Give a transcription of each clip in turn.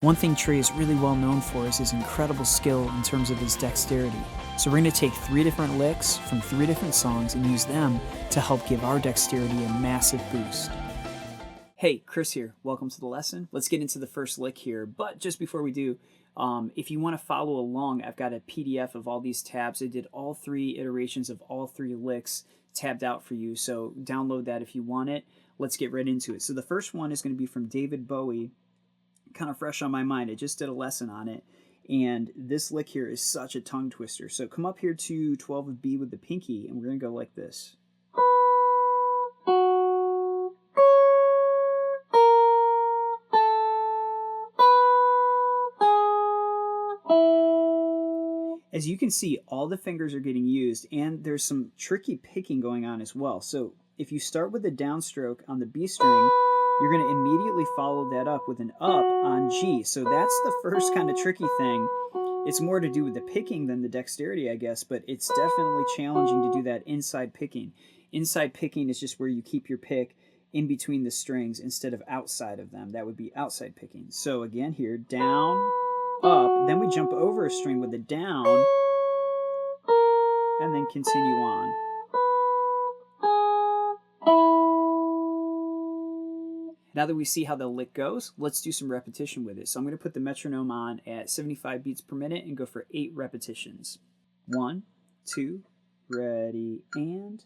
One thing Trey is really well known for is his incredible skill in terms of his dexterity. So we're going to take 3 different licks from 3 different songs and use them to help give our dexterity a massive boost. Hey, Chris here. Welcome to the lesson. Let's get into the first lick here. But just before we do, if you want to follow along, I've got a PDF of all these tabs. I did all 3 iterations of all 3 licks tabbed out for you. So download that if you want it. Let's get right into it. So the first one is going to be from David Bowie. Kind of fresh on my mind. I just did a lesson on it, and this lick here is such a tongue twister. So come up here to 12 of B with the pinky, and we're going to go like this. As you can see, all the fingers are getting used, and there's some tricky picking going on as well. So if you start with a downstroke on the B string, you're going to immediately follow that up with an up on G. So that's the first kind of tricky thing. It's more to do with the picking than the dexterity, I guess, but it's definitely challenging to do that inside picking. Inside picking is just where you keep your pick in between the strings instead of outside of them. That would be outside picking. So again here, down, up, then we jump over a string with a down, and then continue on. Now that we see how the lick goes, let's do some repetition with it. So I'm going to put the metronome on at 75 beats per minute and go for 8 repetitions. 1, 2, ready, and...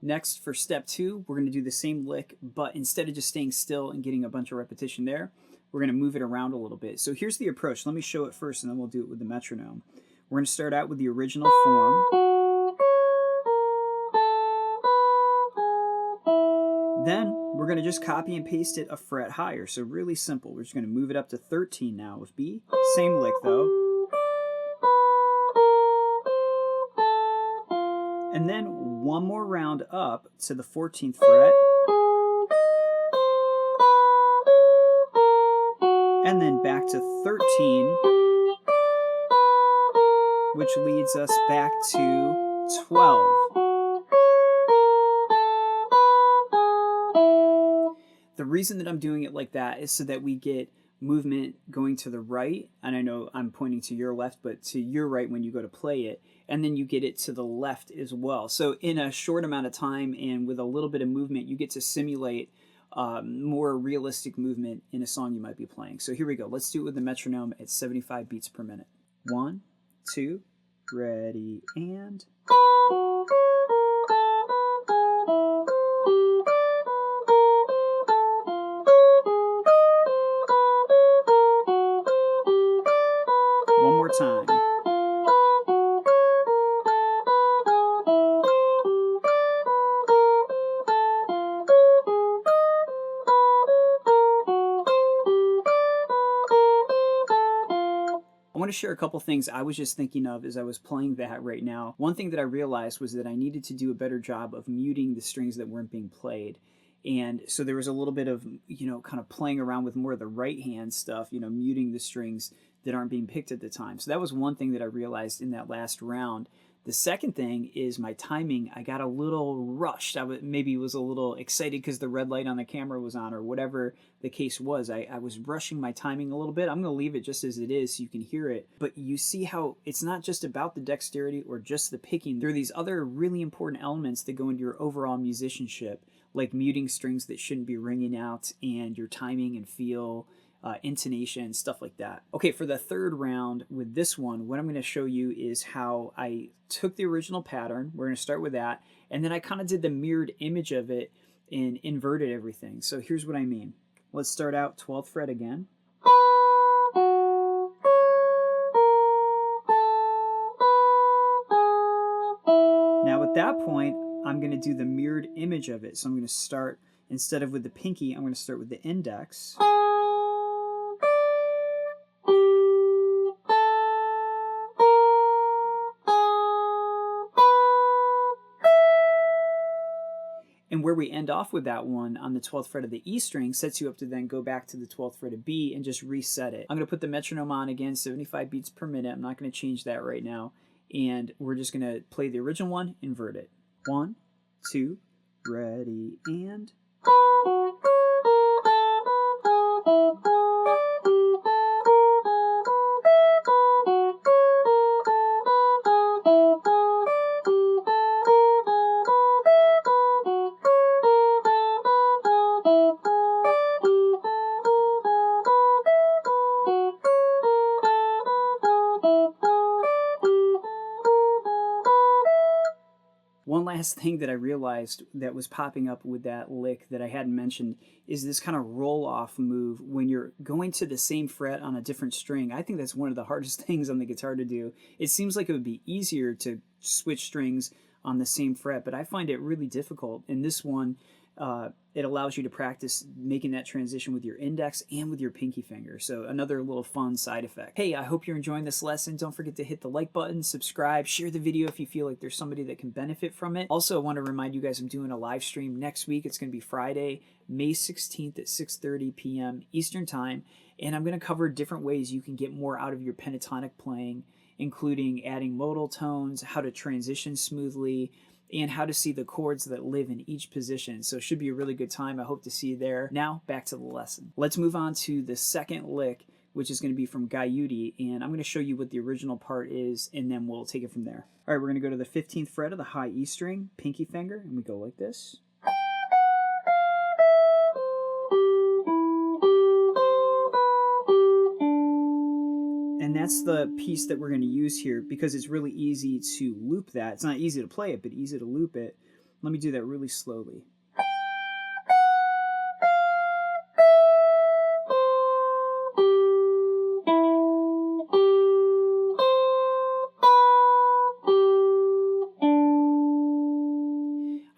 Next, for step 2, we're going to do the same lick, but instead of just staying still and getting a bunch of repetition there, we're going to move it around a little bit. So here's the approach. Let me show it first, and then we'll do it with the metronome. We're going to start out with the original form. Then we're going to just copy and paste it a fret higher. So really simple. We're just going to move it up to 13 now with B. Same lick, though. And then one more round up to the 14th fret. And then back to 13, which leads us back to 12. The reason that I'm doing it like that is so that we get movement going to the right, and I know I'm pointing to your left, but to your right when you go to play it, and then you get it to the left as well. So in a short amount of time and with a little bit of movement, you get to simulate more realistic movement in a song you might be playing. So here we go. Let's do it with the metronome at 75 beats per minute. 1, 2, ready, and... One more time. I want to share a couple things I was just thinking of as I was playing that right now. One thing that I realized was that I needed to do a better job of muting the strings that weren't being played. And so there was a little bit of, kind of playing around with more of the right hand stuff, muting the strings that aren't being picked at the time. So that was one thing that I realized in that last round. The second thing is my timing. I got a little rushed. Maybe was a little excited because the red light on the camera was on or whatever the case was. I was rushing my timing a little bit. I'm going to leave it just as it is so you can hear it. But you see how it's not just about the dexterity or just the picking. There are these other really important elements that go into your overall musicianship, like muting strings that shouldn't be ringing out and your timing and feel, intonation, stuff like that. Okay, for the third round with this one, what I'm going to show you is how I took the original pattern. We're going to start with that. And then I kind of did the mirrored image of it and inverted everything. So here's what I mean. Let's start out 12th fret again. Now at that point, I'm going to do the mirrored image of it. So I'm going to start, instead of with the pinky, I'm going to start with the index. And where we end off with that one on the 12th fret of the E string sets you up to then go back to the 12th fret of B and just reset it. I'm going to put the metronome on again, 75 beats per minute. I'm not going to change that right now. And we're just going to play the original one, invert it. 1, 2, ready, and... One last thing that I realized that was popping up with that lick that I hadn't mentioned is this kind of roll-off move when you're going to the same fret on a different string. I think that's one of the hardest things on the guitar to do. It seems like it would be easier to switch strings on the same fret, but I find it really difficult. In this one, it allows you to practice making that transition with your index and with your pinky finger. So another little fun side effect. Hey, I hope you're enjoying this lesson. Don't forget to hit the like button, subscribe, share the video if you feel like there's somebody that can benefit from it. Also, I want to remind you guys I'm doing a live stream next week. It's going to be Friday, May 16th at 6:30 p.m. Eastern Time. And I'm going to cover different ways you can get more out of your pentatonic playing, including adding modal tones, how to transition smoothly, and how to see the chords that live in each position. So it should be a really good time. I hope to see you there. Now, back to the lesson. Let's move on to the second lick, which is going to be from Guyute, and I'm going to show you what the original part is, and then we'll take it from there. All right, we're going to go to the 15th fret of the high E string, pinky finger, and we go like this. And that's the piece that we're going to use here because it's really easy to loop that. It's not easy to play it, but easy to loop it. Let me do that really slowly.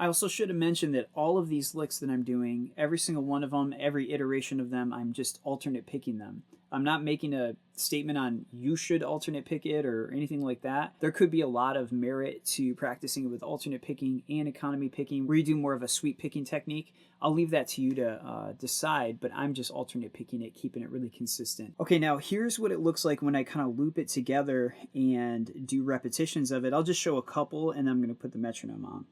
I also should have mentioned that all of these licks that I'm doing, every single one of them, every iteration of them, I'm just alternate picking them. I'm not making a statement on you should alternate pick it or anything like that. There could be a lot of merit to practicing it with alternate picking and economy picking, where you do more of a sweep picking technique. I'll leave that to you to decide, but I'm just alternate picking it, keeping it really consistent. Okay, now here's what it looks like when I kind of loop it together and do repetitions of it. I'll just show a couple, and then I'm going to put the metronome on.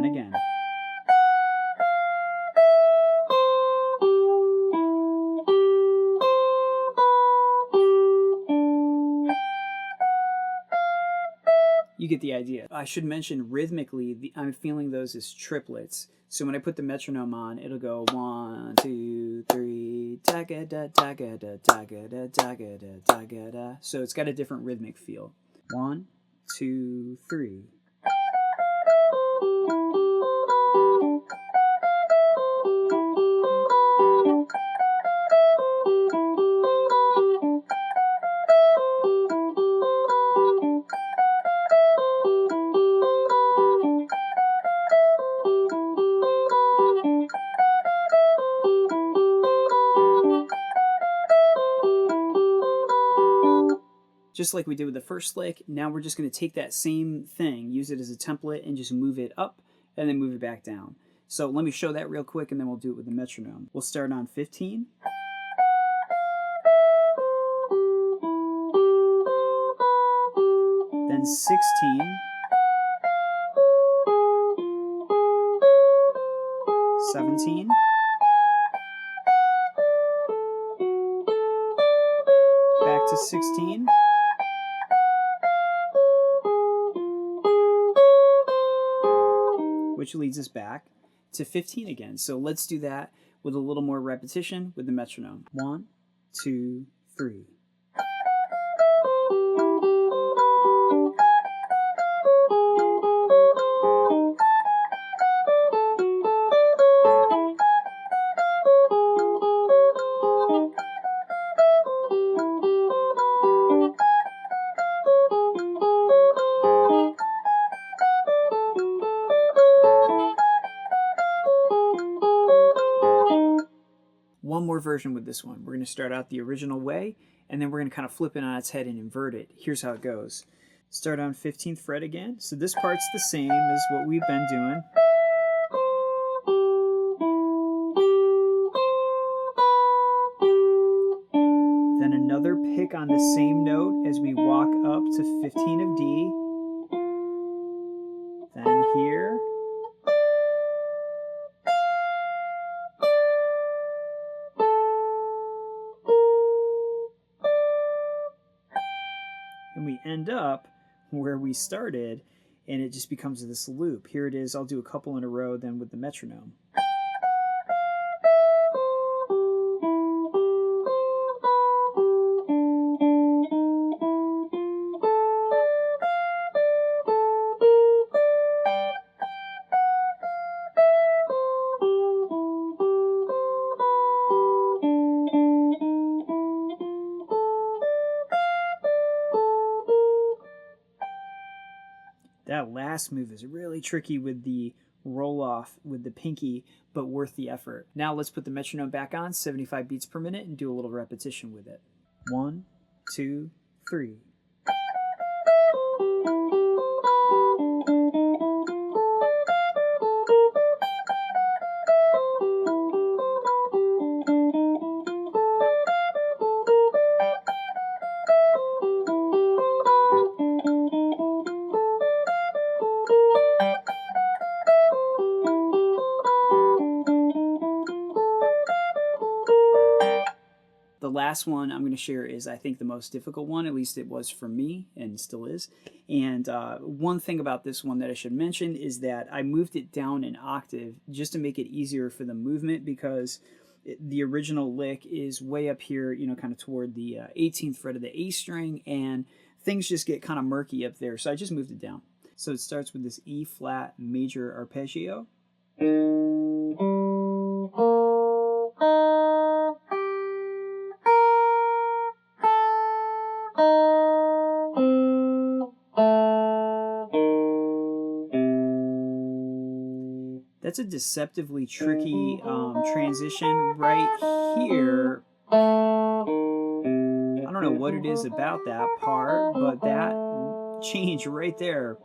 Again. You get the idea. I should mention rhythmically, I'm feeling those as triplets. So when I put the metronome on, it'll go 1, 2, 3, ta-ga-da, ta-ga-da, ta-ga-da, ta-ga-da, ta-ga-da. So it's got a different rhythmic feel. 1, 2, 3. Just like we did with the first lick, now we're just going to take that same thing, use it as a template, and just move it up and then move it back down. So let me show that real quick, and then we'll do it with the metronome. We'll start on 15. Then 16. 17. Back to 16. Which leads us back to 15 again. So let's do that with a little more repetition with the metronome. 1, 2, 3. One more version with this one. We're going to start out the original way, and then we're going to kind of flip it on its head and invert it. Here's how it goes. Start on 15th fret again. So this part's the same as what we've been doing. Then another pick on the same note as we walk up to 15 of D. Then here. And we end up where we started, and it just becomes this loop. Here it is. I'll do a couple in a row then with the metronome. That last move is really tricky with the roll off with the pinky, but worth the effort. Now let's put the metronome back on, 75 beats per minute, and do a little repetition with it. 1, 2, 3. The last one I'm going to share is, I think, the most difficult one. At least it was for me and still is. And one thing about this one that I should mention is that I moved it down an octave just to make it easier for the movement, because the original lick is way up here, you know, kind of toward the 18th fret of the A string, and things just get kind of murky up there. So I just moved it down. So it starts with this E flat major arpeggio. That's a deceptively tricky transition right here. I don't know what it is about that part, but that change right there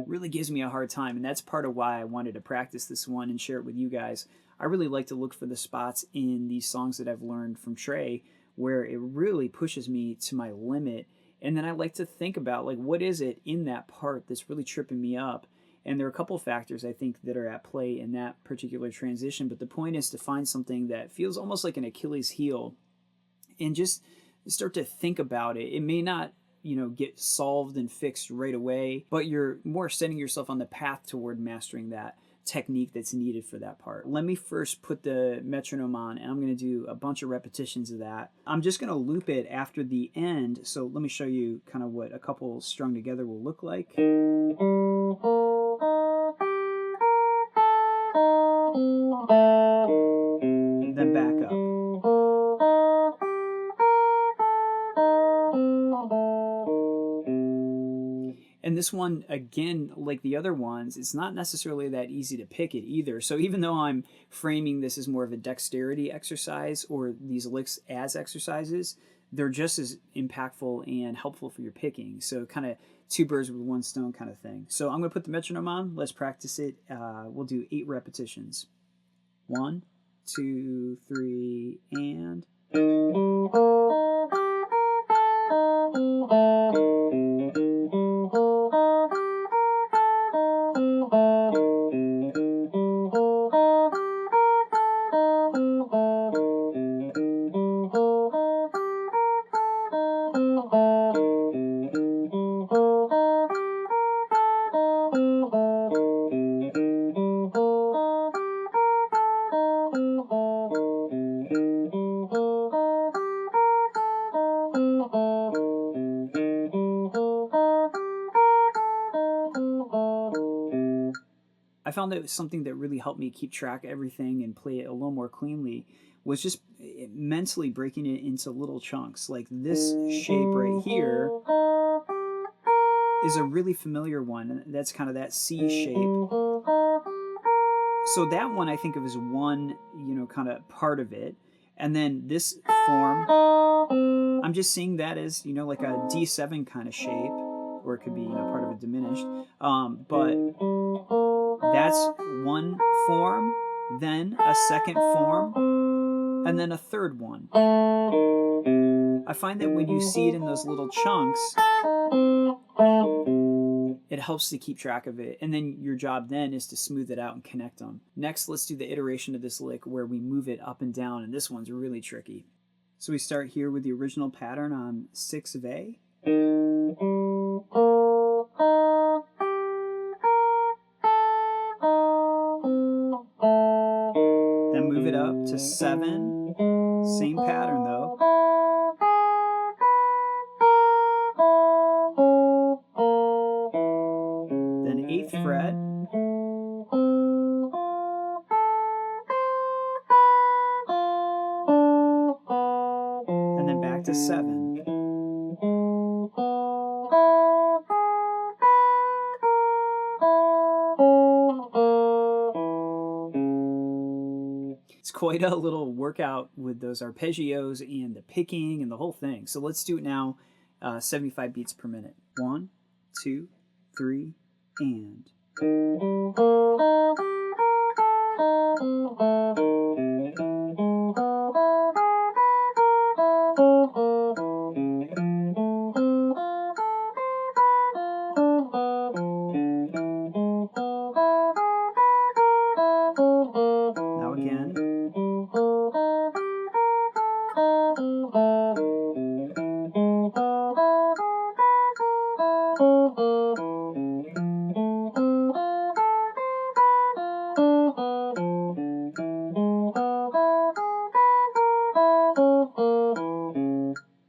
really gives me a hard time, and that's part of why I wanted to practice this one and share it with you guys. I really like to look for the spots in these songs that I've learned from Trey where it really pushes me to my limit, and then I like to think about, like, what is it in that part that's really tripping me up? And there are a couple factors, I think, that are at play in that particular transition. But the point is to find something that feels almost like an Achilles heel and just start to think about it. It may not, you know, get solved and fixed right away, but you're more setting yourself on the path toward mastering that technique that's needed for that part. Let me first put the metronome on, and I'm going to do a bunch of repetitions of that. I'm just going to loop it after the end. So let me show you kind of what a couple strung together will look like. Then back up. And this one, again, like the other ones, it's not necessarily that easy to pick it either. So even though I'm framing this as more of a dexterity exercise, or these licks as exercises, they're just as impactful and helpful for your picking. So kind of two birds with one stone kind of thing. So I'm going to put the metronome on. Let's practice it. We'll do 8 repetitions. 1, 2, 3, and... I found that something that really helped me keep track of everything and play it a little more cleanly was just mentally breaking it into little chunks. Like this shape right here is a really familiar one. That's kind of that C shape. So that one I think of as one, you know, kind of part of it. And then this form, I'm just seeing that as, like a D7 kind of shape, or it could be, part of a diminished. But that's one form, then a second form, and then a third one. I find that when you see it in those little chunks, it helps to keep track of it. And then your job then is to smooth it out and connect them. Next, let's do the iteration of this lick where we move it up and down. And this one's really tricky. So we start here with the original pattern on 6 of A. Then move it up to 7. Same pattern though. Then 8th fret. And then back to 7. It's quite a little workout with those arpeggios and the picking and the whole thing. So let's do it now, 75 beats per minute. 1, 2, 3, and. Now again.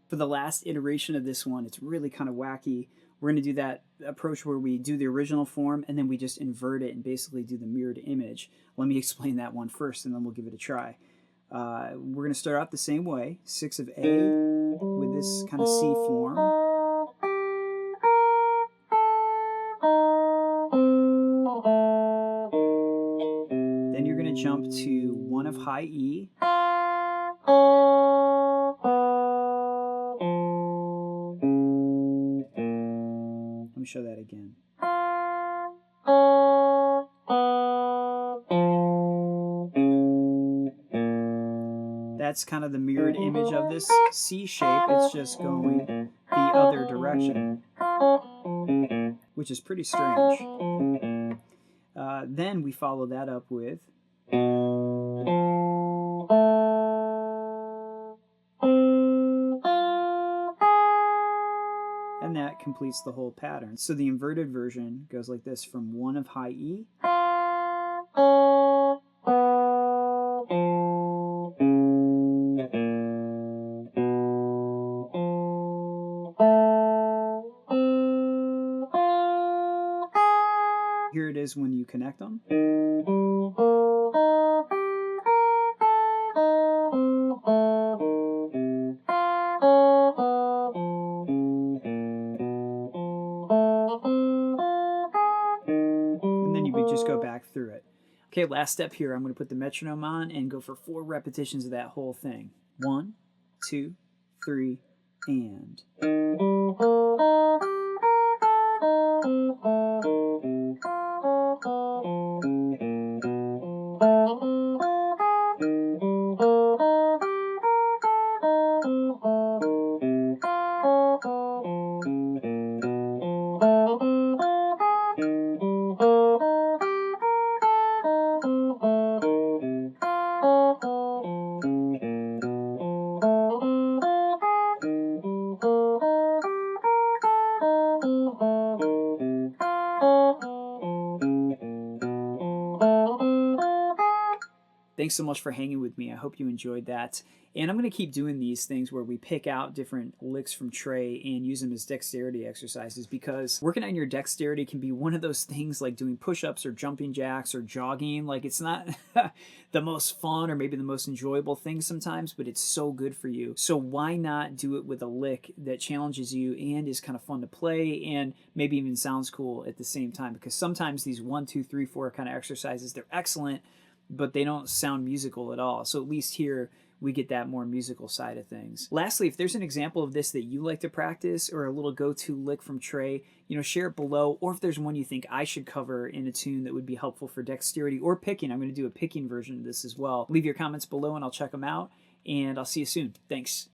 For the last iteration of this one, it's really kind of wacky. We're going to do that approach where we do the original form and then we just invert it and basically do the mirrored image. Let me explain that one first and then we'll give it a try. We're going to start out the same way, 6 of A with this kind of C form. Then you're going to jump to 1 of high E. Let me show that again. That's kind of the mirrored image of this C shape. It's just going the other direction, which is pretty strange. Then we follow that up with and that completes the whole pattern. So the inverted version goes like this from 1 of high E. Here it is when you connect them. And then you would just go back through it. Okay, last step here. I'm going to put the metronome on and go for 4 repetitions of that whole thing. 1, 2, 3, and. Thanks so much for hanging with me. I hope you enjoyed that. And I'm going to keep doing these things where we pick out different licks from Trey and use them as dexterity exercises, because working on your dexterity can be one of those things like doing push-ups or jumping jacks or jogging. Like, it's not the most fun or maybe the most enjoyable thing sometimes, but it's so good for you. So why not do it with a lick that challenges you and is kind of fun to play and maybe even sounds cool at the same time? Because sometimes these 1, 2, 3, 4 kind of exercises, they're excellent, but they don't sound musical at all. So at least here we get that more musical side of things. Lastly, if there's an example of this that you like to practice or a little go-to lick from Trey, share it below. Or if there's one you think I should cover in a tune that would be helpful for dexterity or picking, I'm going to do a picking version of this as well. Leave your comments below and I'll check them out. And I'll see you soon. Thanks.